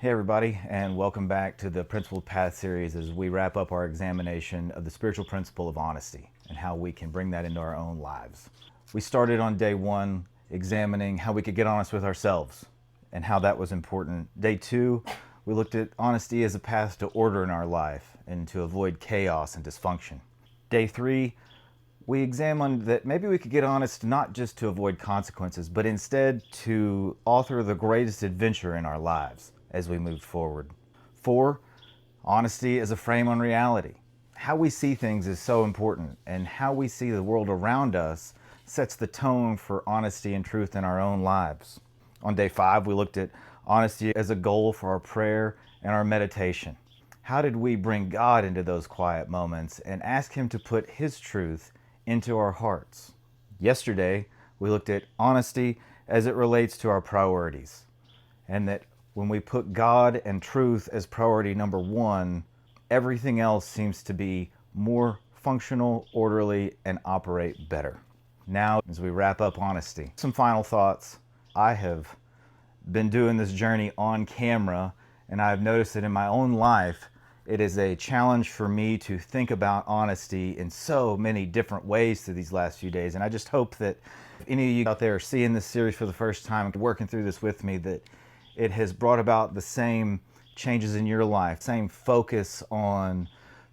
Hey everybody, and welcome back to the Principled Path series as we wrap up our examination of the spiritual principle of honesty and how we can bring that into our own lives. We started on day one examining how we could get honest with ourselves and how that was important. Day two, we looked at honesty as a path to order in our life and to avoid chaos and dysfunction. Day three, we examined that maybe we could get honest not just to avoid consequences, but instead to author the greatest adventure in our lives as we moved forward. 4, honesty as a frame on reality. How we see things is so important, and how we see the world around us sets the tone for honesty and truth in our own lives. On day 5, we looked at honesty as a goal for our prayer and our meditation. How did we bring God into those quiet moments and ask Him to put His truth into our hearts? Yesterday, we looked at honesty as it relates to our priorities, and that when we put God and truth as priority number one, everything else seems to be more functional, orderly, and operate better. Now, as we wrap up honesty, some final thoughts. I have been doing this journey on camera, and I've noticed that in my own life, it is a challenge for me to think about honesty in so many different ways through these last few days. And I just hope that if any of you out there are seeing this series for the first time, working through this with me, that it has brought about the same changes in your life, same focus on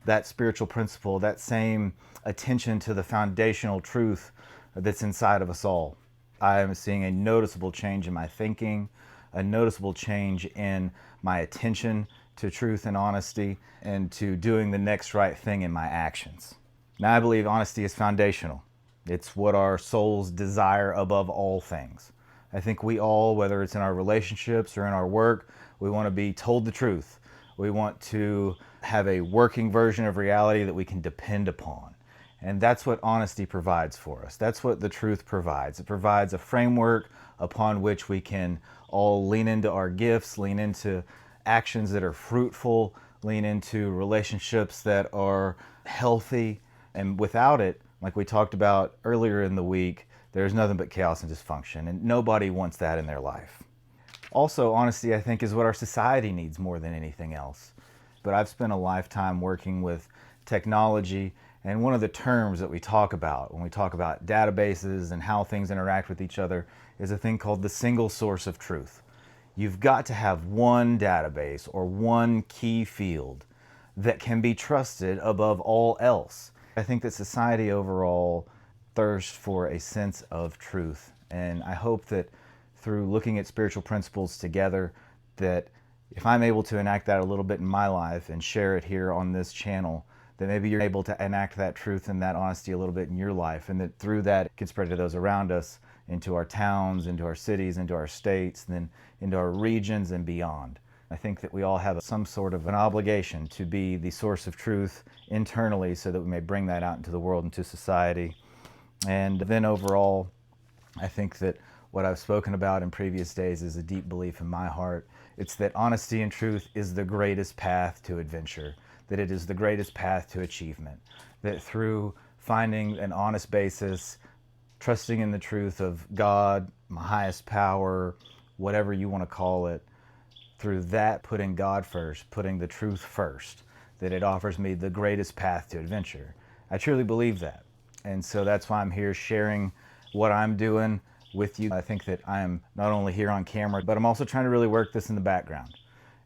that spiritual principle, that same attention to the foundational truth that's inside of us all. I am seeing a noticeable change in my thinking, a noticeable change in my attention to truth and honesty, and to doing the next right thing in my actions. Now, I believe honesty is foundational. It's what our souls desire above all things. I think we all, whether it's in our relationships or in our work, we want to be told the truth. We want to have a working version of reality that we can depend upon. And that's what honesty provides for us. That's what the truth provides. It provides a framework upon which we can all lean into our gifts, lean into actions that are fruitful, lean into relationships that are healthy. And without it, like we talked about earlier in the week, there's nothing but chaos and dysfunction, and nobody wants that in their life. Also, honesty, I think, is what our society needs more than anything else. But I've spent a lifetime working with technology, and one of the terms that we talk about when we talk about databases and how things interact with each other is a thing called the single source of truth. You've got to have one database or one key field that can be trusted above all else. I think that society overall thirsts for a sense of truth, and I hope that through looking at spiritual principles together, that if I'm able to enact that a little bit in my life and share it here on this channel, that maybe you're able to enact that truth and that honesty a little bit in your life, and that through that it can spread to those around us, into our towns, into our cities, into our states, and then into our regions and beyond. I think that we all have some sort of an obligation to be the source of truth internally so that we may bring that out into the world, into society. And then overall, I think that what I've spoken about in previous days is a deep belief in my heart. It's that honesty and truth is the greatest path to adventure, that it is the greatest path to achievement, that through finding an honest basis, trusting in the truth of God, my highest power, whatever you want to call it, through that putting God first, putting the truth first, that it offers me the greatest path to adventure. I truly believe that. And so that's why I'm here sharing what I'm doing with you. I think that I'm not only here on camera, but I'm also trying to really work this in the background.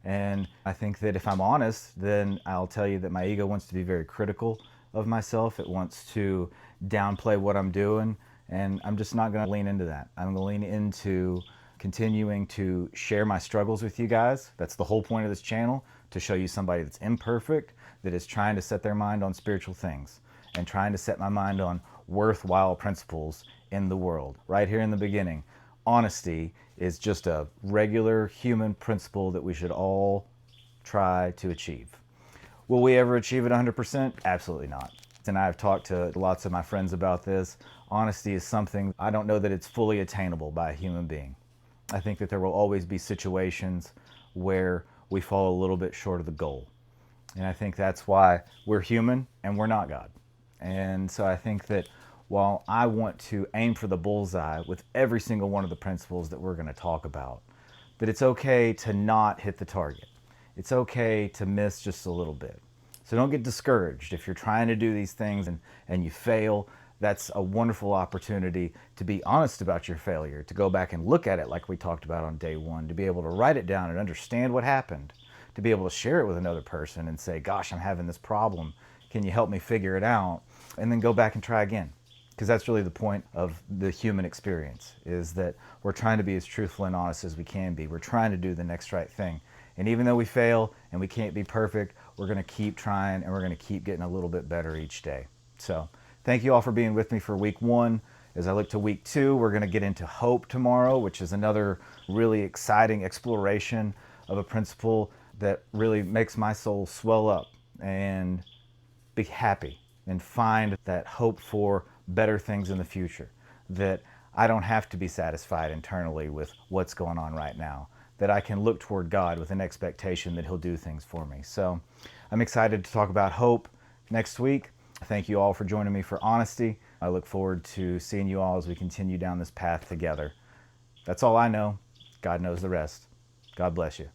And I think that if I'm honest, then I'll tell you that my ego wants to be very critical of myself. It wants to downplay what I'm doing. And I'm just not going to lean into that. I'm going to lean into continuing to share my struggles with you guys. That's the whole point of this channel, to show you somebody that's imperfect, that is trying to set their mind on spiritual things and trying to set my mind on worthwhile principles in the world. Right here in the beginning, honesty is just a regular human principle that we should all try to achieve. Will we ever achieve it 100%? Absolutely not. And I've talked to lots of my friends about this. Honesty is something, I don't know that it's fully attainable by a human being. I think that there will always be situations where we fall a little bit short of the goal. And I think that's why we're human and we're not God. And so I think that while I want to aim for the bullseye with every single one of the principles that we're going to talk about, that it's okay to not hit the target. It's okay to miss just a little bit. So don't get discouraged. If you're trying to do these things and you fail, that's a wonderful opportunity to be honest about your failure, to go back and look at it like we talked about on day one, to be able to write it down and understand what happened, to be able to share it with another person and say, gosh, I'm having this problem. Can you help me figure it out? And then go back and try again. Because that's really the point of the human experience, is that we're trying to be as truthful and honest as we can be. We're trying to do the next right thing. And even though we fail and we can't be perfect, we're going to keep trying and we're going to keep getting a little bit better each day. So thank you all for being with me for week 1. As I look to week 2, we're going to get into hope tomorrow, which is another really exciting exploration of a principle that really makes my soul swell up and be happy and find that hope for better things in the future, that I don't have to be satisfied internally with what's going on right now, that I can look toward God with an expectation that He'll do things for me. So I'm excited to talk about hope next week. Thank you all for joining me for honesty. I look forward to seeing you all as we continue down this path together. That's all I know. God knows the rest. God bless you.